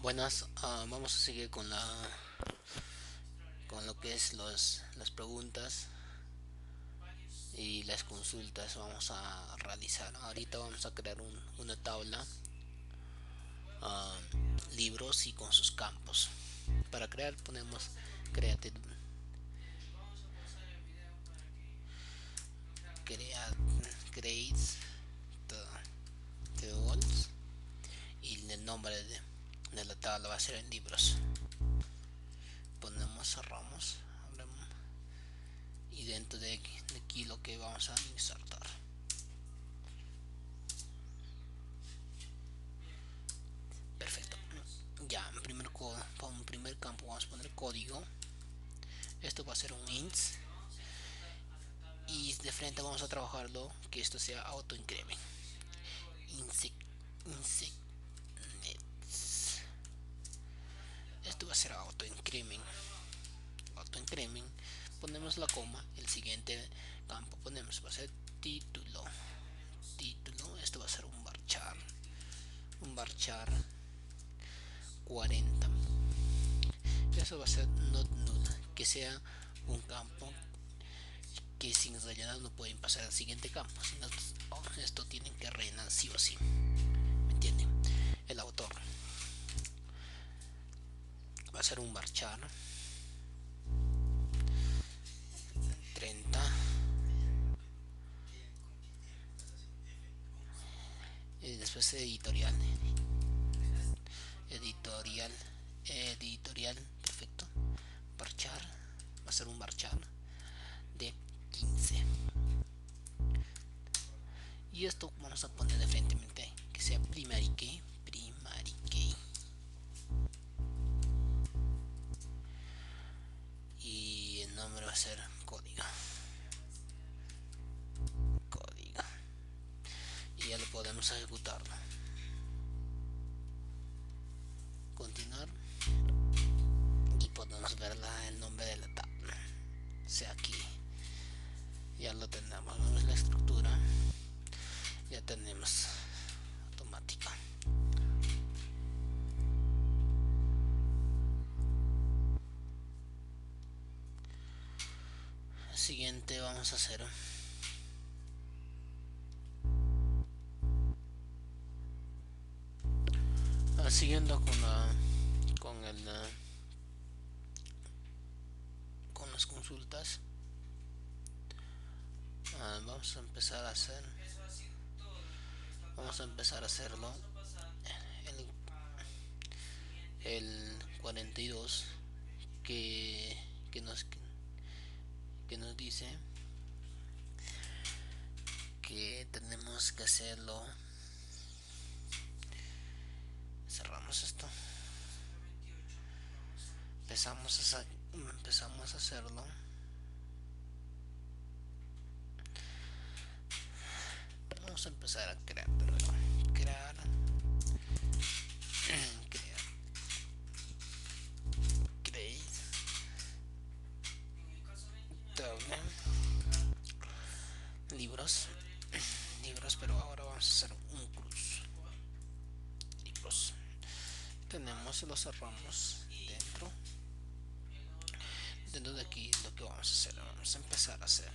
Buenas, vamos a seguir con con lo que es las preguntas y las consultas. Vamos a realizar. Ahorita vamos a crear una tabla, ah, libros y con sus campos. Para crear ponemos create, crea, create tables y el nombre de la tabla va a ser en libros. Ponemos, cerramos, abrimos, y dentro de aquí lo que vamos a insertar. Perfecto. Ya, en primer campo vamos a poner código. Esto va a ser un int. Y de frente vamos a trabajarlo que esto sea auto increment. Insect nets. Esto va a ser auto increment. Auto increment. Ponemos la coma. El siguiente campo ponemos va a ser título. Título. Esto va a ser un varchar. Un varchar 40. Eso va a ser not null, que sea un campo que sin rellenar no pueden pasar al siguiente campo, sino esto tienen que rellenar sí o sí. ¿Me entienden? El autor va a ser un varchar 30 y después editorial, editorial, perfecto. Varchar va a ser un varchar de 15. Y esto vamos a poner de frente que sea primary key, primary key. Y el nombre va a ser código. Código. Y ya lo podemos ejecutarlo. Continuar. Y podemos ver el nombre de la tabla. O sea, aquí. Ya lo tenemos. Vemos la estructura. Ya tenemos automática. El siguiente vamos a hacer siguiendo con el con las consultas. Vamos a empezar a hacerlo el 42 que, que nos que nos dice que tenemos que hacerlo. Cerramos esto. Empezamos a hacerlo. Vamos a empezar a crear de nuevo. Crear. Crear. Create. Tabla. Libros. Libros, pero ahora vamos a hacer un cruz. Libros. Tenemos y lo cerramos dentro. Dentro de aquí lo que vamos a hacer, vamos a empezar a hacer.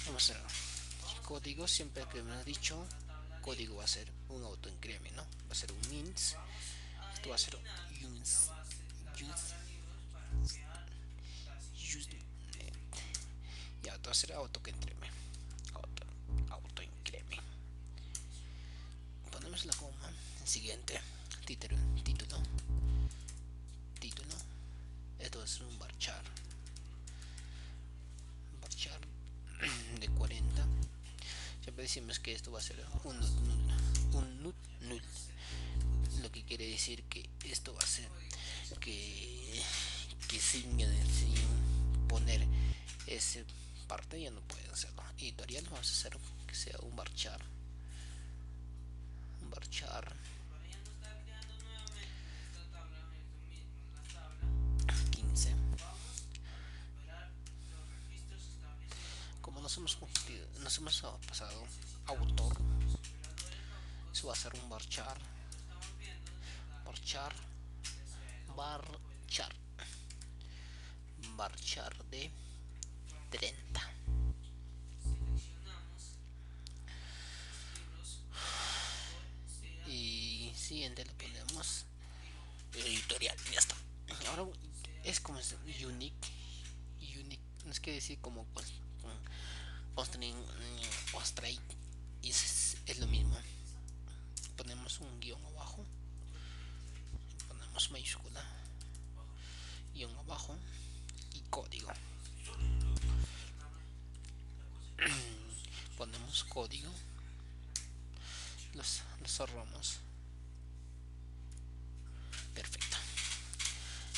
Vamos a hacer código, siempre que me ha dicho código va a ser un auto increment, ¿no? Va a ser un int. Esto va a ser un use y esto va a ser auto que increment. Auto increment. Ponemos la coma. El siguiente título. Título. Esto va a ser un varchar. Varchar de 40. Siempre decimos que esto va a ser un null, lo que quiere decir que esto va a ser que sin poner ese parte ya no pueden hacerlo. Editorial vamos a hacer que sea un varchar 15. Como nos hemos pasado autor, va a ser un varchar de 30. Y siguiente le ponemos editorial, ya está. Ahora es como es unique, no es que decir como constraint, y es lo mismo. Ponemos un guión abajo, ponemos mayúscula, guión abajo y código. Ponemos código, los cerramos. Perfecto.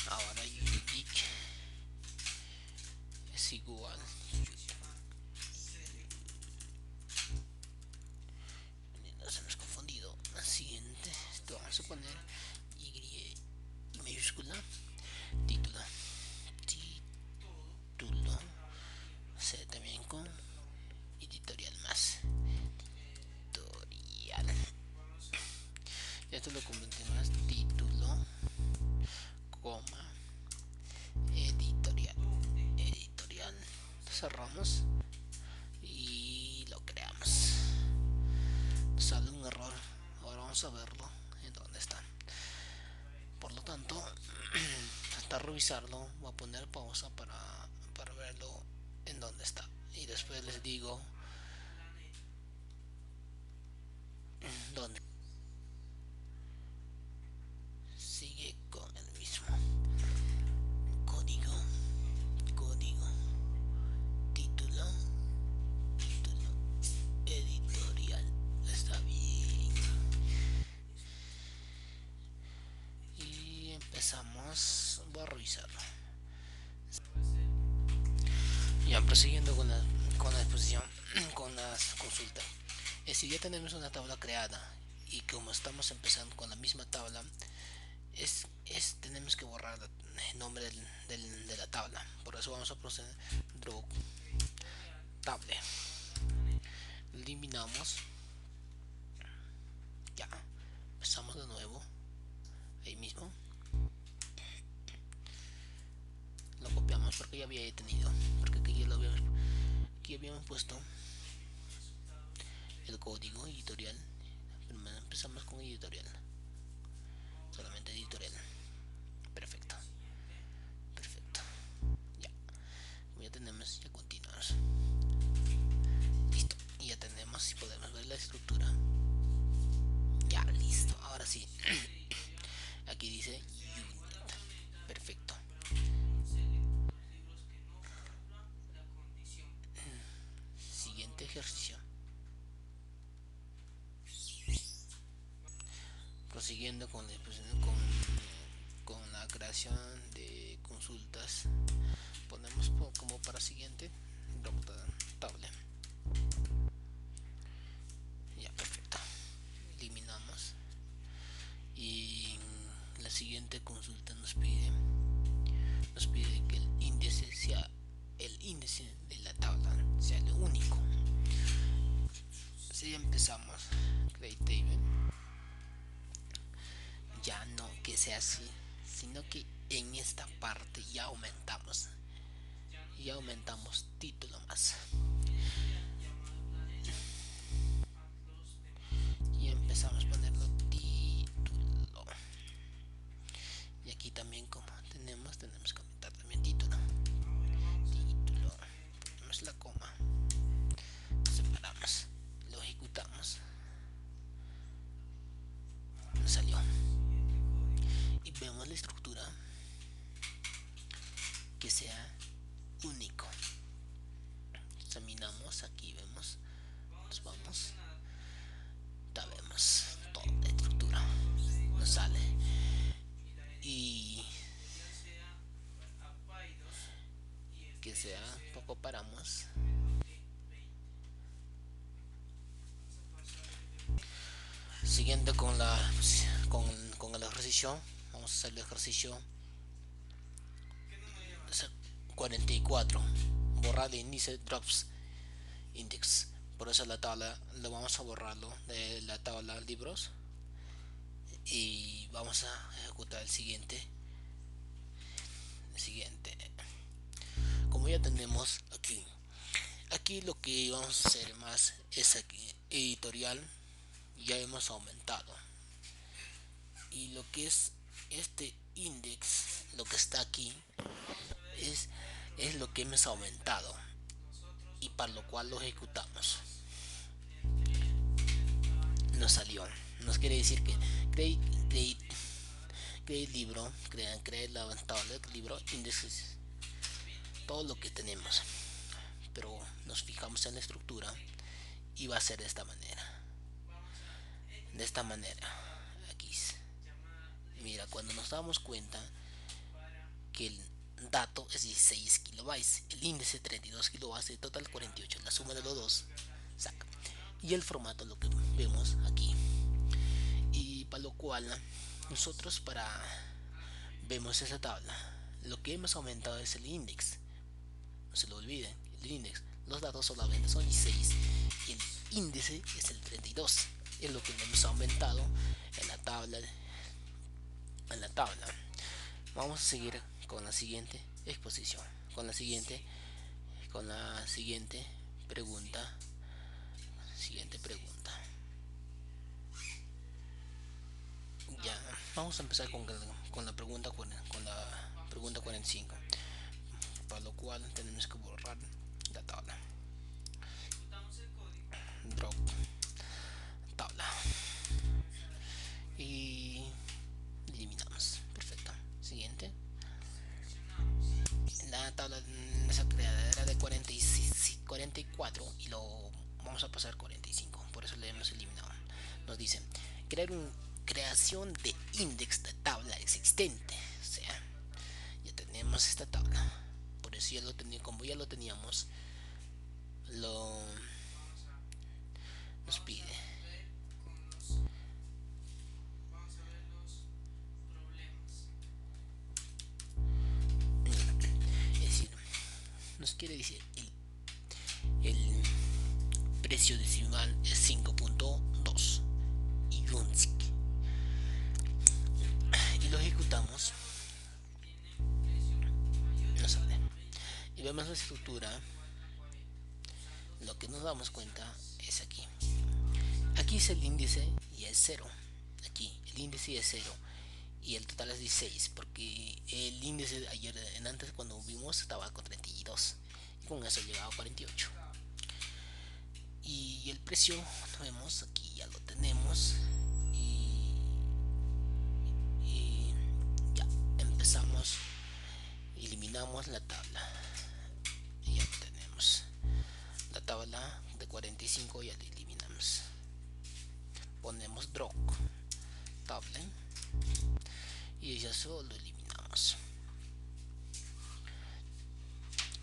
Ahora unique es igual, nos hemos confundido. Siguiente, esto vamos a poner y mayúscula, título, C también con editorial más editorial. Y esto lo convertimos título, coma, editorial. Cerramos y lo creamos. Nos sale un error. Ahora vamos a verlo en dónde está. Por lo tanto, hasta revisarlo, voy a poner pausa para verlo en dónde está. Y después les digo dónde. Sigue con el mismo código, título, editorial. Está bien. Y empezamos. Voy a revisarlo. Ya prosiguiendo con la exposición, con las consultas. Si ya tenemos una tabla creada y como estamos empezando con la misma tabla, tenemos que borrar el nombre de la tabla. Por eso vamos a proceder draw table. Eliminamos. Ya. Empezamos de nuevo. Ahí mismo. Lo copiamos porque ya había tenido. Porque aquí ya habíamos puesto el código editorial. Primero empezamos con editorial. Solamente editorial. Perfecto. Ya. Como ya tenemos, ya continuamos. Listo. Y ya tenemos, si podemos ver la estructura. Ya, listo. Ahora sí. Aquí dice unit. Perfecto. Siguiente ejercicio. Prosiguiendo con la creación de consultas, ponemos como para siguiente tabla. Ya, perfecto. Eliminamos y la siguiente consulta nos pide que el índice de la tabla sea lo único. Si empezamos create table, ya no que sea así, sino que en esta parte ya aumentamos título más y empezamos a ponerlo título. Y aquí también como tenemos que aumentar también título, ponemos la coma, separamos, lo ejecutamos, nos salió y vemos la estructura que sea único. Examinamos, aquí vemos, nos vamos, ya vemos toda la estructura, nos sale y que sea poco paramos. Siguiente con el ejercicio, vamos a hacer el ejercicio 44, borrar de índice drops index. Por eso la tabla lo vamos a borrarlo de la tabla libros y vamos a ejecutar el siguiente. Como ya tenemos aquí lo que vamos a hacer más es aquí editorial, ya hemos aumentado, y lo que es este index, lo que está aquí es, es lo que hemos aumentado, y para lo cual lo ejecutamos. Nos salió, nos quiere decir que create libro, create la tabla del libro, índices, todo lo que tenemos. Pero nos fijamos en la estructura y va a ser de esta manera. Aquí mira, cuando nos damos cuenta que el dato es 16 kilobytes, el índice 32 kilobytes, el total 48, la suma de los dos saca, y el formato lo que vemos aquí. Y para lo cual nosotros vemos esa tabla, lo que hemos aumentado es el index, no se lo olviden, el index, los datos solamente son 16 y el índice es el 32, es lo que hemos aumentado en la tabla. Vamos a seguir con la siguiente exposición, con la siguiente pregunta. Ya, vamos a empezar con la pregunta 45, para lo cual tenemos que borrar la tabla. Drop tabla y eliminamos. Perfecto. Siguiente. La tabla esa creada era de 44 y lo vamos a pasar 45, por eso le hemos eliminado. Nos dice creación de index de tabla existente, o sea, ya tenemos esta tabla, por eso como ya lo teníamos, nos pide, es decir, nos quiere decir el precio decimal es 5.2 y lo ejecutamos, nos sale y vemos la estructura. Lo que nos damos cuenta es aquí es el índice y es 0, aquí el índice es 0 y el total es 16, porque el índice ayer antes cuando vimos estaba con 32 y con eso llegaba a 48. Y el precio lo vemos aquí, ya lo tenemos, y ya empezamos, eliminamos la tabla y ya tenemos la tabla de 45, ya la eliminamos, ponemos drop tabla y ya solo lo eliminamos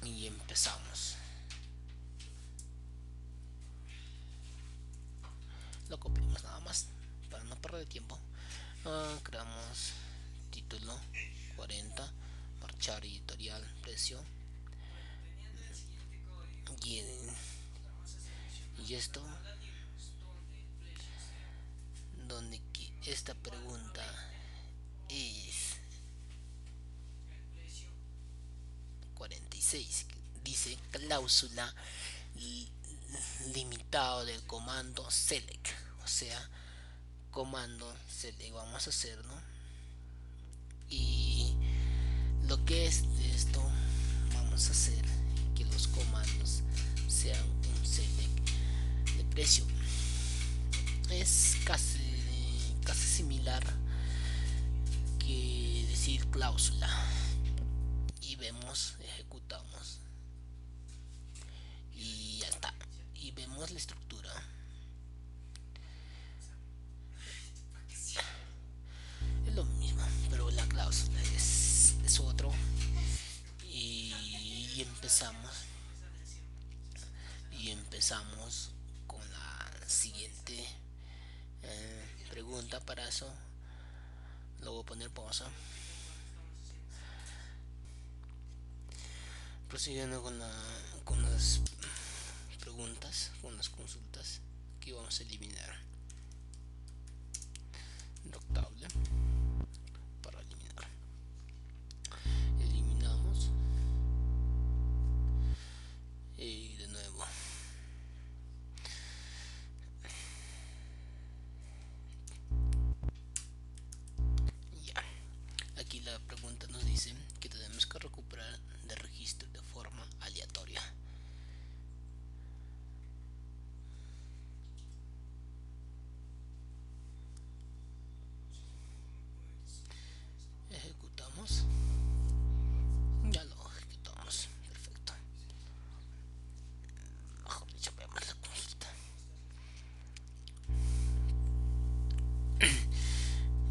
y empezamos. Lo copiamos nada más para no perder tiempo. Creamos título 40, marchar editorial, precio, y, y esto donde esta pregunta es 46, dice cláusula limitado del comando select, o sea, comando select vamos a hacer, ¿no? Y lo que es de esto, vamos a hacer que los comandos sean un select de precio. Es casi similar que decir cláusula, y ejecutamos y ya está, y vemos la estructura. Es lo mismo, pero la cláusula es otro, y empezamos con la siguiente pregunta. Para eso lo voy a poner pausa, prosiguiendo con las preguntas, unas consultas que vamos a eliminar. Doctable para eliminar. Eliminamos y de nuevo. Ya. Aquí la pregunta nos dice que tenemos que recuperar de registro de forma aleatoria. Ejecutamos. Ya lo ejecutamos. Perfecto. Mejor dicho, veamos la consulta.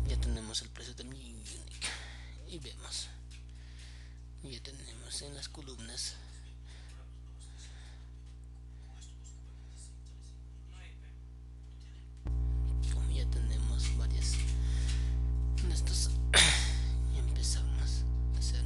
Ya tenemos el precio de mi Unique y vemos. Ya tenemos en las columnas como ya tenemos varias de estos. Y empezamos a hacer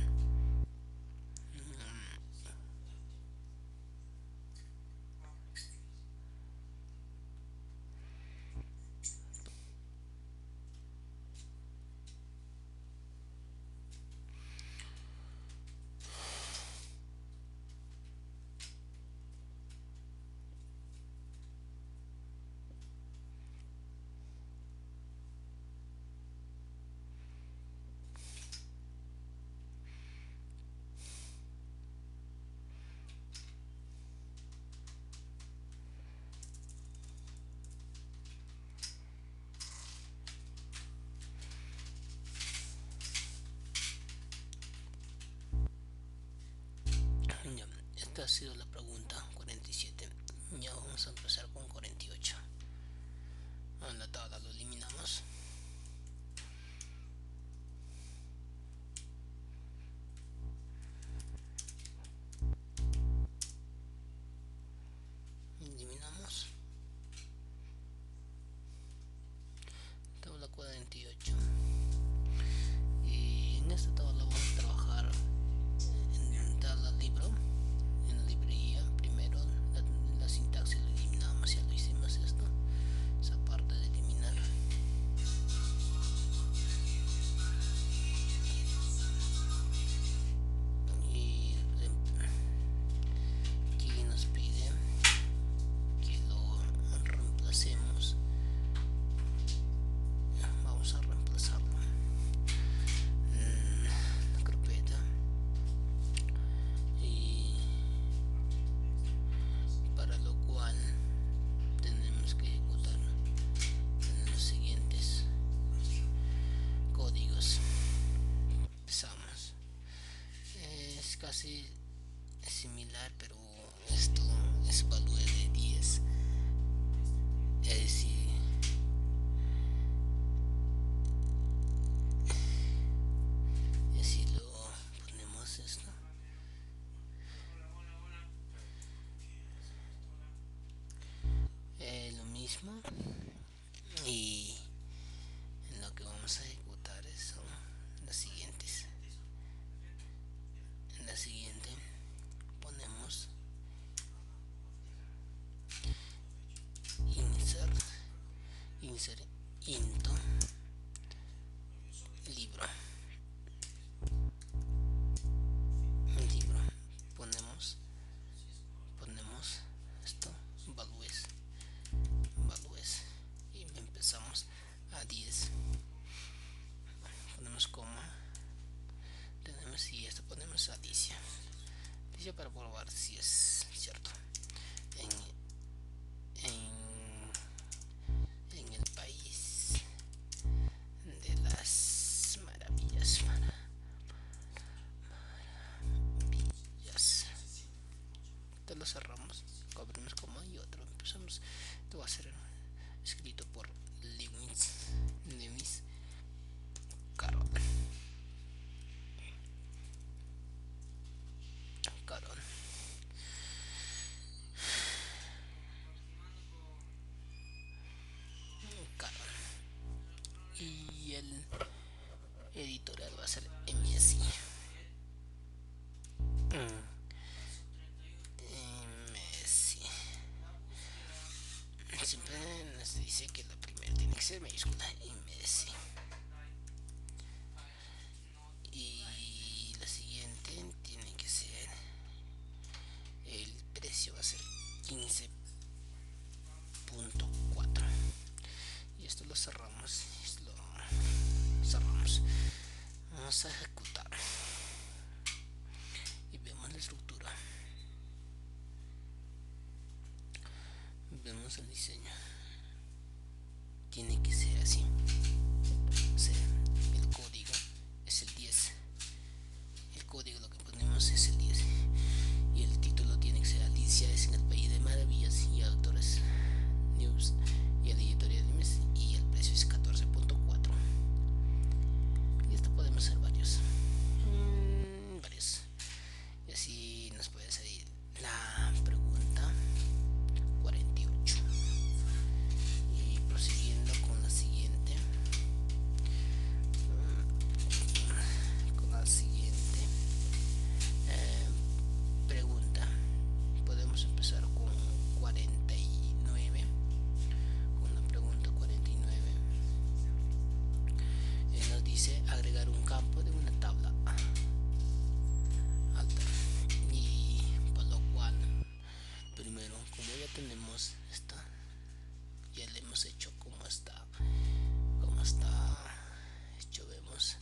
ya. Esta ha sido la pregunta 47. Ya vamos a empezar con 48. En la tabla lo eliminamos. Eliminamos. Tabla 48. Y en esta tabla vamos a trabajar en tabla libro. En la librería primero la sintaxis lo eliminamos. Ya lo hicimos esto. Esa parte de eliminar. Y aquí nos pide que lo reemplacemos. Vamos a reemplazarlo. La carpeta. Y para lo cual tenemos que ejecutar los siguientes códigos. Empezamos. Es casi similar, pero esto es value de 10. Es decir, si lo ponemos esto, lo mismo. Y lo que vamos a ejecutar son las siguientes. En la siguiente ponemos insert into libro. Ponemos esto, values y empezamos a 10. Ponemos coma, tenemos y esto ponemos adición. Dice para probar si es cierto. En el país de las maravillas. Te lo cerramos, abrimos coma y otro. Empezamos. Esto va a ser escrito por Lewis Carroll. Y el editorial va a ser MSI. MSI. Este dice que la primera tiene que ser mayúscula MS. Y la siguiente tiene que ser, el precio va a ser 15.4. Y esto lo cerramos. Vamos a ejecutar y vemos la estructura, vemos el diseño. Tiene que ser así. O sea, el código es el 10. El código lo que ponemos es el 10. Y el título tiene que ser Alicia es en el País de Maravillas y Autores News y el editorial del mes. Y el precio es 14.4. Y esto podemos hacer varios. Y así nos puede salir la pregunta 48. Y prosiguiendo con la siguiente. Pregunta. Podemos empezar con 49. Con la pregunta 49. Nos dice agregar un campo de una tabla alta. Y por lo cual, primero, como ya tenemos esta, ya le hemos hecho como está hecho, vemos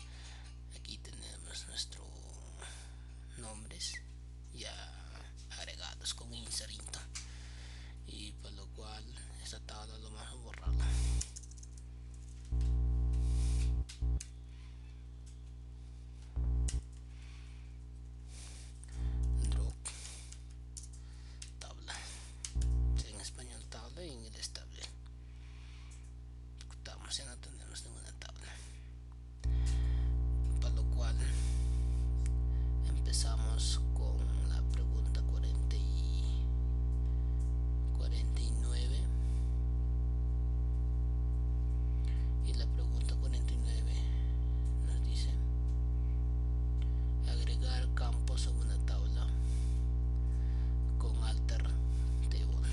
aquí tenemos nuestros nombres ya agregados con inserito, y por lo cual esta tabla lo vamos a borrarla. Drop tabla, en español tabla y en el estable ya no tenemos ninguna tabla, por lo cual empezamos con la pregunta 49. Y la pregunta 49 nos dice agregar campos a una tabla con alter table,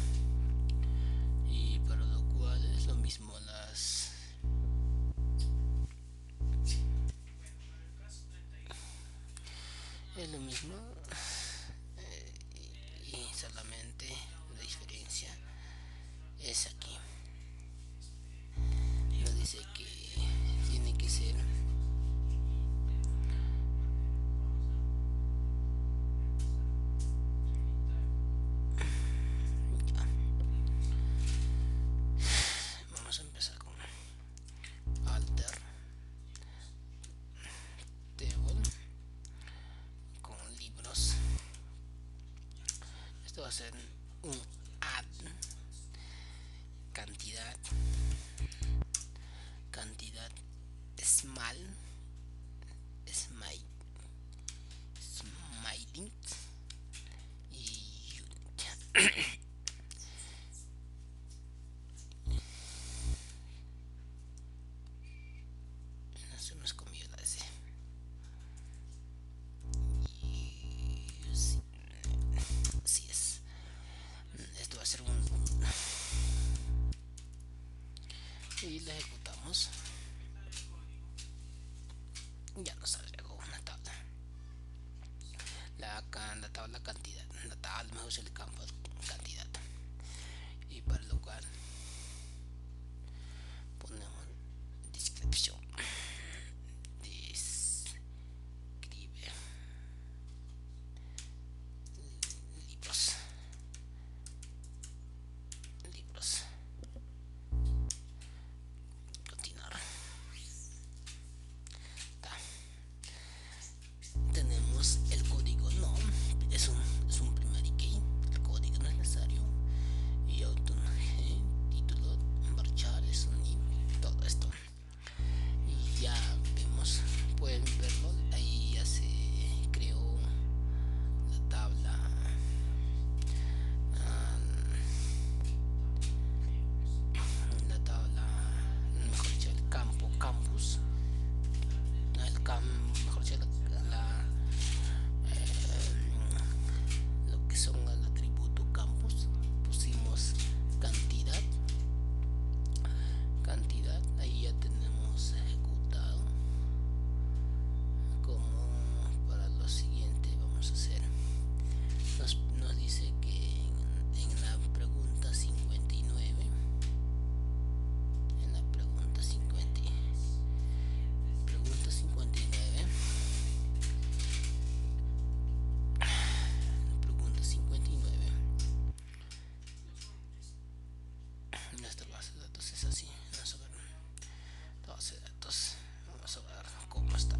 y para lo cual es lo mismo, es lo mismo, y solamente la diferencia es aquí. Nos dice que tiene que ser vamos a empezar con alter table con libros. Esto va a ser un add cantidad small smiling y unit. Nos hemos comido la S. Así es. Esto va a ser y la ejecutamos. Ya nos agregó una tabla. La tabla cantidad. La tabla mejor es el campo cantidad. Y para lo cual ponemos descripción. Describe libros. Continuar. Tenemos el código, no, es un primary key, el código no es necesario. Y auto Entonces así, vamos a ver la base de datos, vamos a ver cómo está.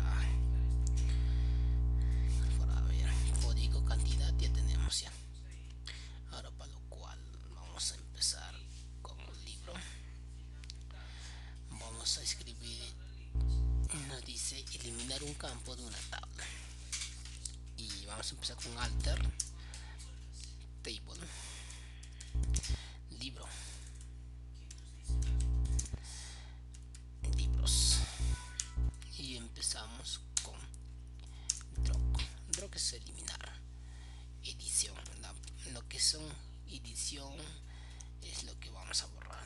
Para ver, código, cantidad, ya tenemos ya. Ahora para lo cual vamos a empezar con un libro. Vamos a escribir, nos dice eliminar un campo de una tabla. Y vamos a empezar con alter, table, libro, libros. Y empezamos con draw que es eliminar, edición, lo que son edición es lo que vamos a borrar.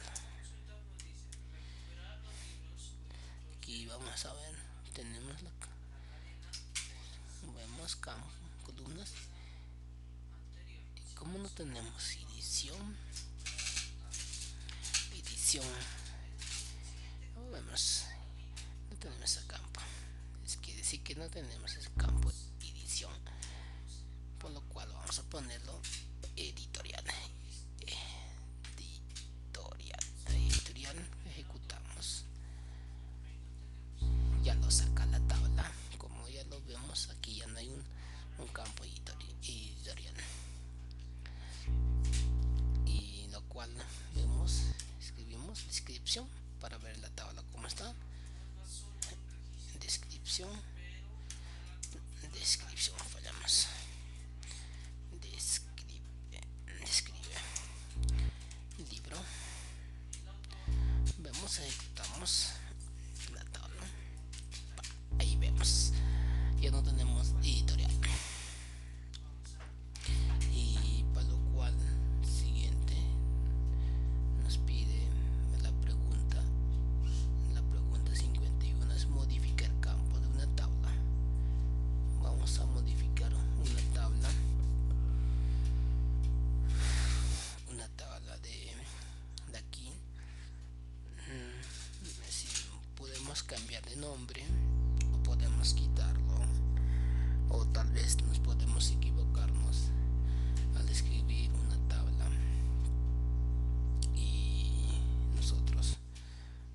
Aquí vamos a ver, tenemos vemos columnas. Como no tenemos edición, vemos, no tenemos ese campo, es que decir que no tenemos ese campo edición, por lo cual vamos a ponerlo editorial. Ejecutamos, ya lo saca la tabla. Como ya lo vemos, aquí ya no hay un campo editorial, y lo cual vemos, escribimos descripción para ver la tabla como está. Descripción, fallamos. Describe libro, vemos, ejecutamos la tabla. Ahí vemos, ya no tenemos editorial. Y para lo cual siguiente nos pide la pregunta 51 es modificar campo de una tabla. Vamos a modificar una tabla de aquí. Si podemos cambiar de nombre o podemos quitarlo, o tal vez nos podemos equivocarnos al escribir una tabla, y nosotros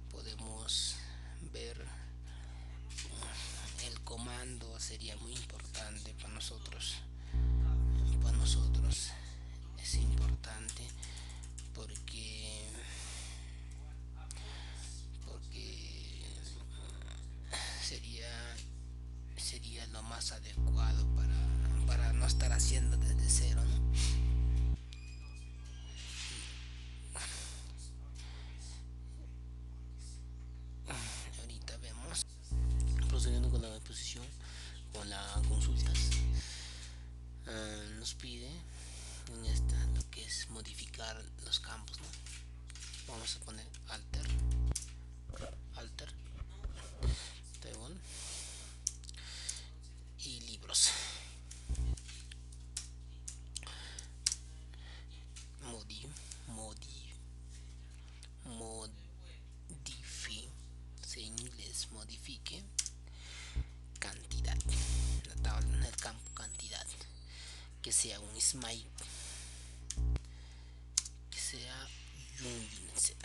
podemos ver el comando. Sería muy importante para nosotros. Es importante porque sería lo más adecuado para no estar haciendo desde cero, ¿no? Ahorita vemos, procediendo con la exposición, con las consultas. Nos pide en esta lo que es modificar los campos, ¿no? Vamos a poner alter table y libros. En inglés, modifique cantidad, la tabla en el campo cantidad, que sea un smile, que sea un unicel.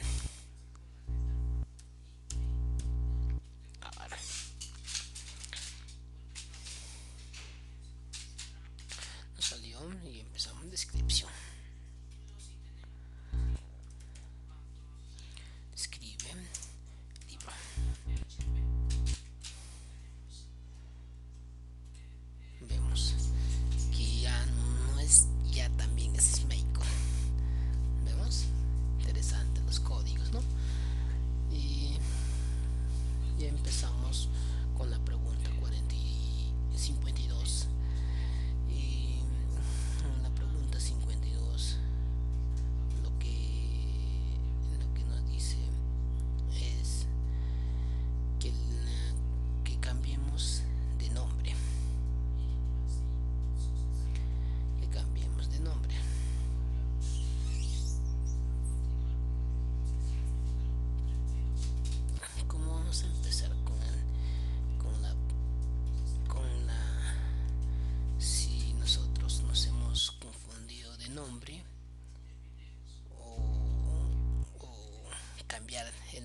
Ahora nos salió y empezamos en descripción. Escribe libro. Vemos que ya no es, ya también es Meiko. Vemos, interesante los códigos.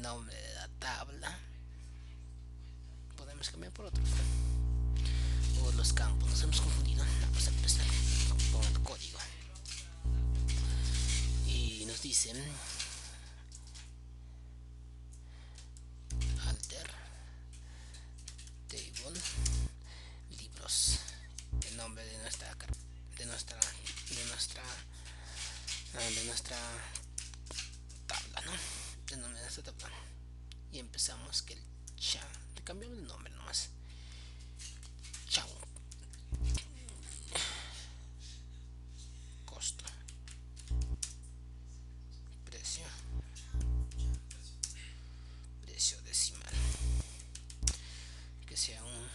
nombre de la tabla podemos cambiar por otro, o los campos. Nos hemos confundido. Vamos a empezar con el código y nos dicen alter table libros, el nombre de nuestra de nuestra de nuestra de nuestra tabla, ¿no? El nombre de nuestra tabla. Y empezamos que el cha, le cambiamos el nombre nomás. Chao. Costo. Precio. Precio decimal. Que sea un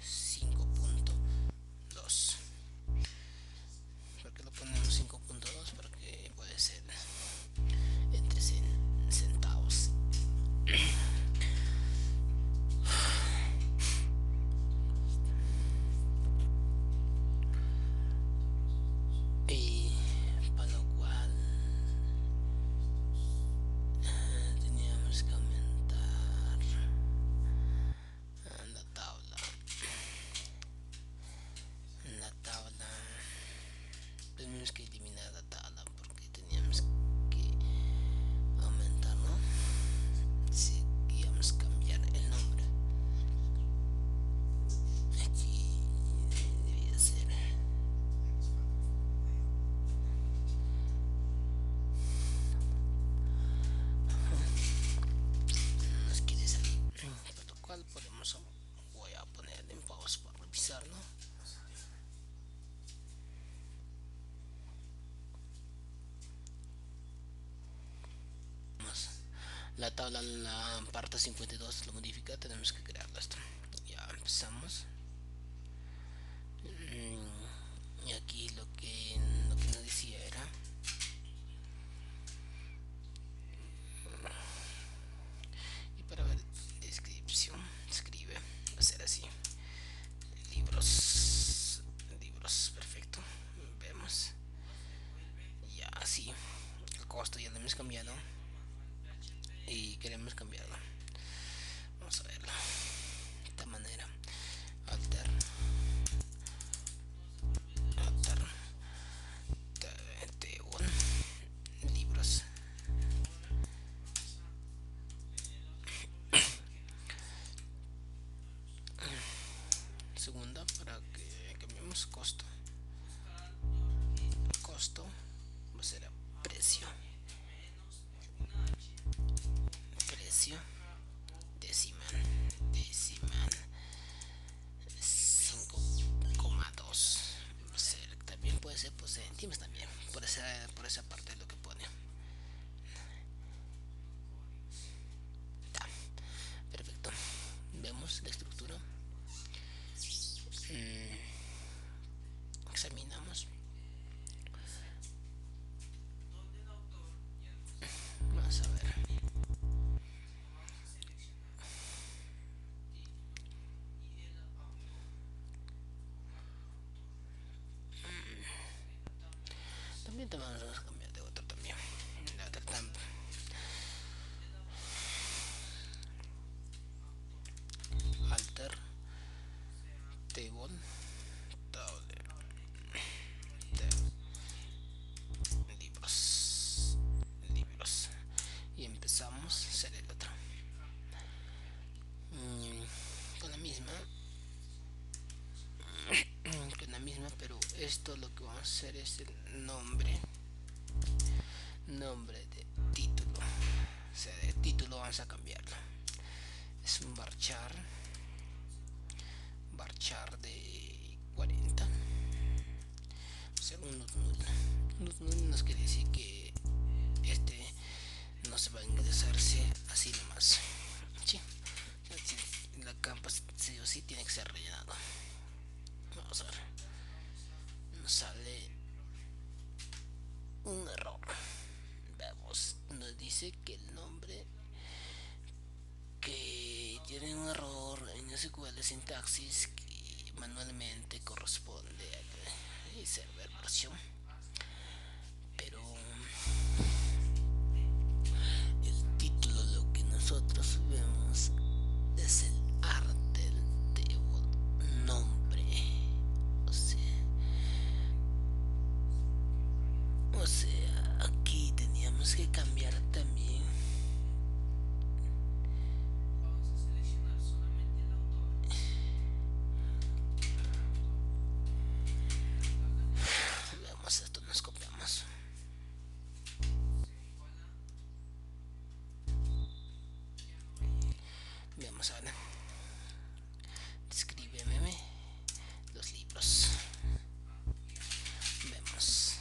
5.2. ¿Por qué lo ponemos 5.2? Porque puede ser entre centavos. Y para lo cual teníamos que aumentar la tabla. Tenemos que eliminar la tabla porque teníamos que aumentar, ¿no? Si íbamos a cambiar el nombre, aquí debía ser nos quiere salir, por lo cual podemos, voy a poner en pausa para revisarlo. La tabla, la parte 52 lo modifica, tenemos que crearlo esto. Ya empezamos. Y aquí lo que nos decía era y para ver descripción escribe, va a ser así, libros, perfecto. Vemos ya así el costo ya lo hemos cambiado y queremos cambiarlo. Vamos a verlo de esta manera. Alter table libros. Segunda, para que cambiemos costo va a ser a precio decimal 5.2. También puede ser por centímetros, también por esa parte de lo que pone. Perfecto. Vemos la estructura. Examinamos. Vamos a ver. También te vamos a cambiar de otro también. La otra alter table libros y empezamos a hacer el otro con la misma, pero esto lo que vamos a hacer es el nombre de título, o sea, de título vamos a cambiarlo. Es un varchar de 40, o sea, un null nos quiere decir que este no se va a ingresarse así nomás, ¿sí? La campa sí o sí tiene que ser rellenado. Vamos a ver, nos sale un error. Vemos, nos dice que el nombre que tiene un error en SQL sintaxis que manualmente corresponde a server versión, pero el título lo que nosotros vemos es el arte de nombre. O sea, aquí teníamos que cambiar también. Veamos esto, nos copiamos. Veamos ahora. Escríbeme los libros. Vemos.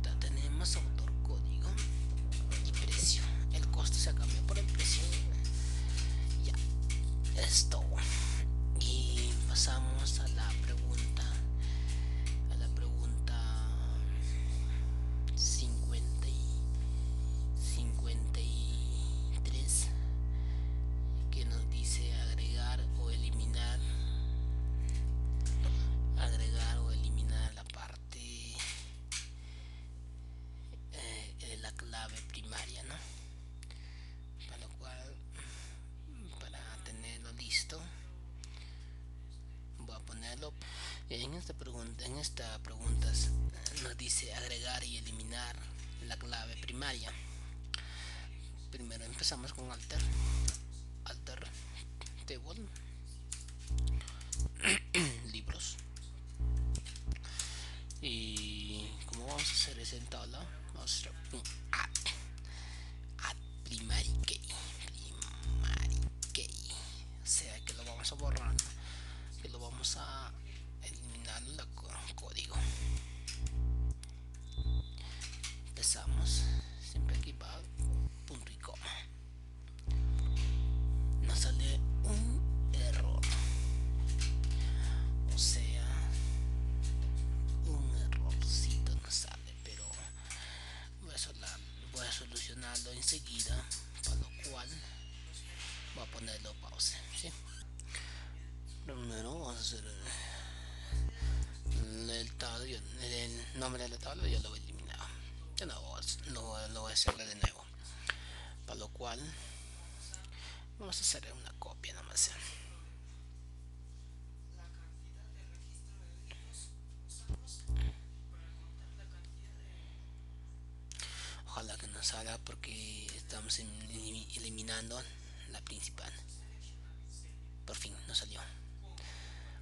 Ya tenemos autor, código y precio. El costo se cambia por el precio. Ya, esto. Y pasamos a la pregunta. A la pregunta 53, que nos dice agregar o eliminar la parte de la clave primaria, ¿no? Para lo cual, para tenerlo listo, voy a ponerlo. En esta pregunta nos dice agregar y eliminar la clave primaria. Primero empezamos con alter table, libros. Y como vamos a hacer eso en tabla, vamos a hacer un add primary key. O sea que lo vamos a borrar, que lo vamos a eliminar el código. Empezamos, siempre aquí va punto y coma. Nos sale un error, o sea, un errorcito nos sale, pero voy a solucionarlo enseguida, para lo cual voy a ponerlo pausa, ¿sí? Primero vamos a hacer el nombre de la tabla, ya lo voy a eliminar. Ya no lo voy a hacer de nuevo, para lo cual vamos a hacer una copia nomás. Ojalá que nos salga, porque estamos eliminando la principal. Por fin nos salió.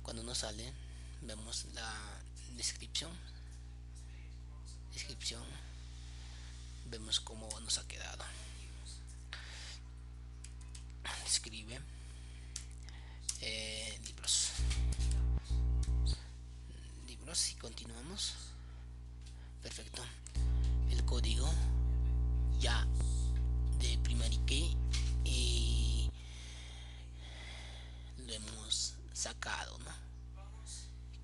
Cuando nos sale, vemos la descripción. Vemos cómo nos ha quedado. Escribe libros y continuamos. Perfecto. El código ya de primary key y lo hemos sacado, ¿no?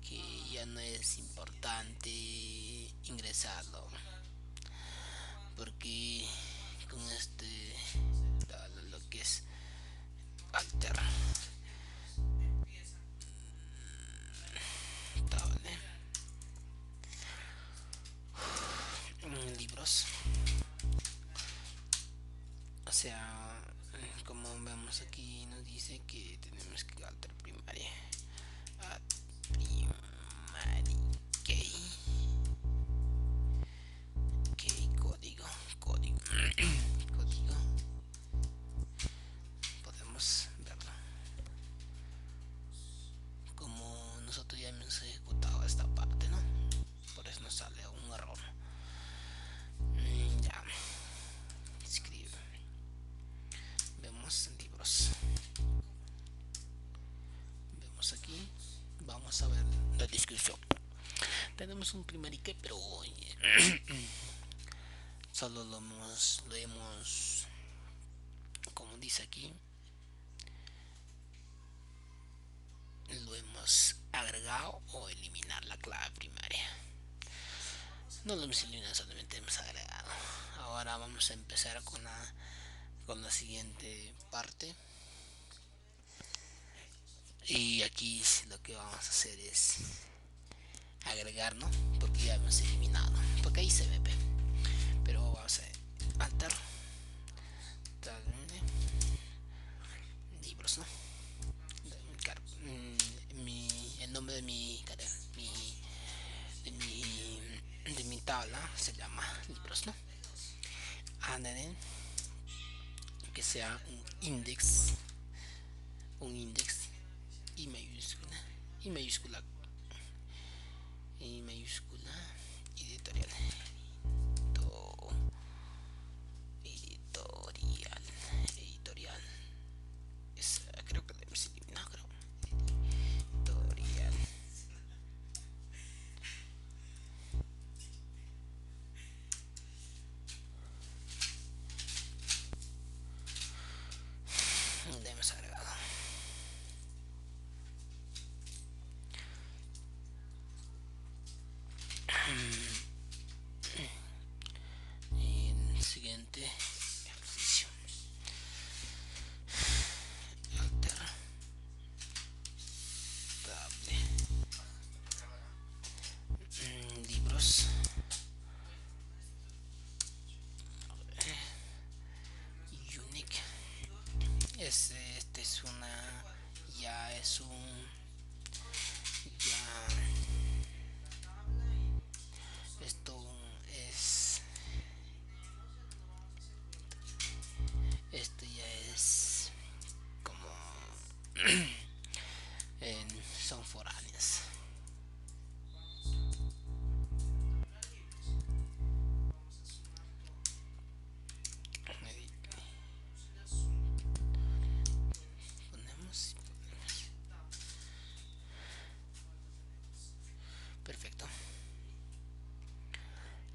Que ya no es importante ingresarlo, porque con lo que es alter libros, o sea, como vemos aquí nos dice que tenemos que alter primaria key código podemos verlo como nosotros ya hemos ejecutado esta parte, ¿no? Por eso nos sale un error. Ya, escribe, vemos libros, vemos aquí, vamos a ver la descripción. Tenemos un primer que, pero solo lo hemos, como dice aquí, lo hemos agregado o eliminar la clave primaria. No lo hemos eliminado, solamente hemos agregado. Ahora vamos a empezar con la siguiente parte. Y aquí lo que vamos a hacer es agregar, ¿no? Porque ya hemos eliminado, porque ahí se ve, pero vamos a alter tabla se llama libros, ¿no? Añaden que sea un index y mayúscula, y mayúscula, y mayúscula, editorial, editorial, editorial. Creo que debemos eliminar, creo. Editorial. Debemos agregado. El siguiente ejercicio. Alter. Table. Libros. Unique. Este es una. Ya es un. Ya. Esto es. Esto ya es. Como. Son foráneas. Ponemos. Perfecto.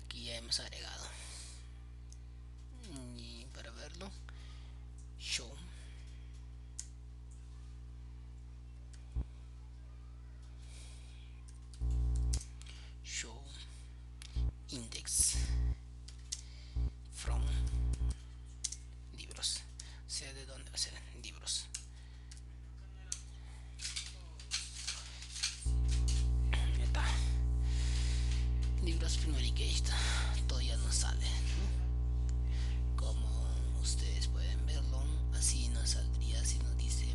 Aquí ya hemos agregado. Y para verlo, show. Show index from libros. O sea, de dónde va a ser libros. Ya está. Libros primary que está. Todavía no sale, ¿no? Como ustedes pueden verlo, así nos saldría si nos dice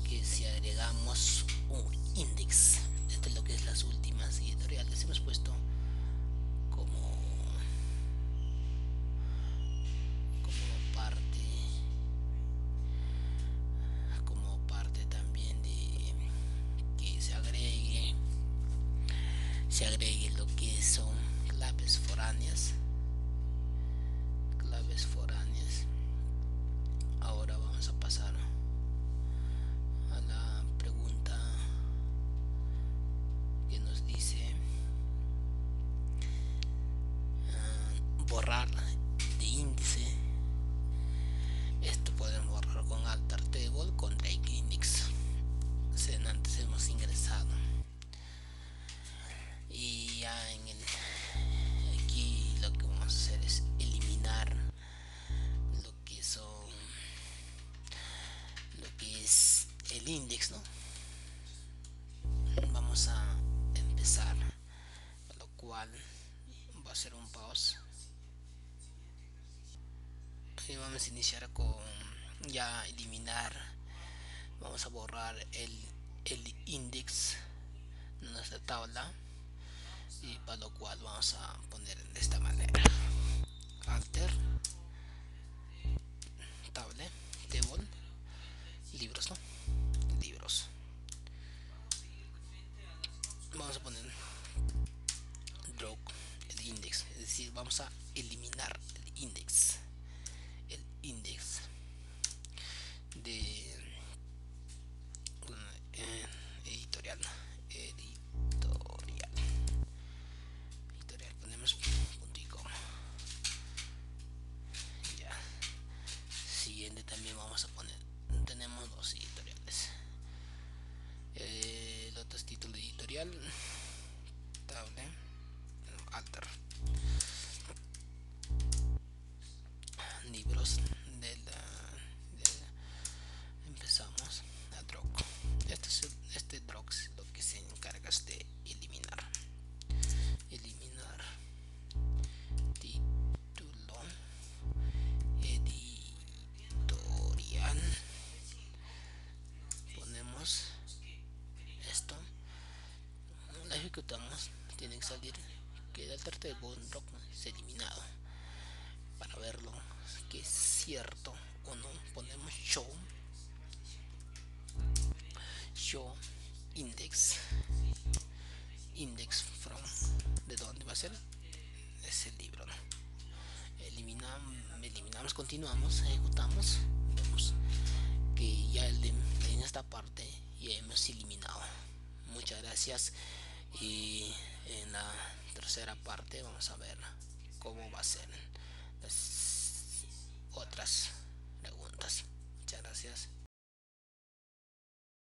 que si agregamos un index entre lo que es las últimas editoriales, hemos puesto como parte también de que se agregue lo que son claves foráneas. Ahora vamos a pasar a la pregunta que nos dice borrar de índice. Esto podemos borrar con alter table, con drag index. Antes hemos ingresado y ya aquí lo que vamos a hacer es eliminar lo que es el index, ¿no? Vamos a empezar, con lo cual voy a hacer un pause y vamos a iniciar con ya eliminar. Vamos a borrar el index de nuestra tabla, y para lo cual vamos a poner de esta manera: alter table, libros, ¿no? Libros. Vamos a poner drop el index, es decir, vamos a eliminar el index de editorial. Ponemos punto y coma. Ya. Siguiente también vamos a poner, tenemos dos editoriales. El otro es título editorial, table, alter, libros empezamos a drop. Este drop es lo que se encarga de eliminar título editorial. Ponemos esto, la ejecutamos, tiene que salir queda el tercer block es eliminado. Para verlo que es cierto o no, ponemos show index from, de dónde va a ser, es el libro, ¿no? Eliminamos, continuamos, ejecutamos, vemos que ya en esta parte ya hemos eliminado. Muchas gracias, y en la tercera parte vamos a ver cómo va a ser las otras preguntas. Muchas gracias.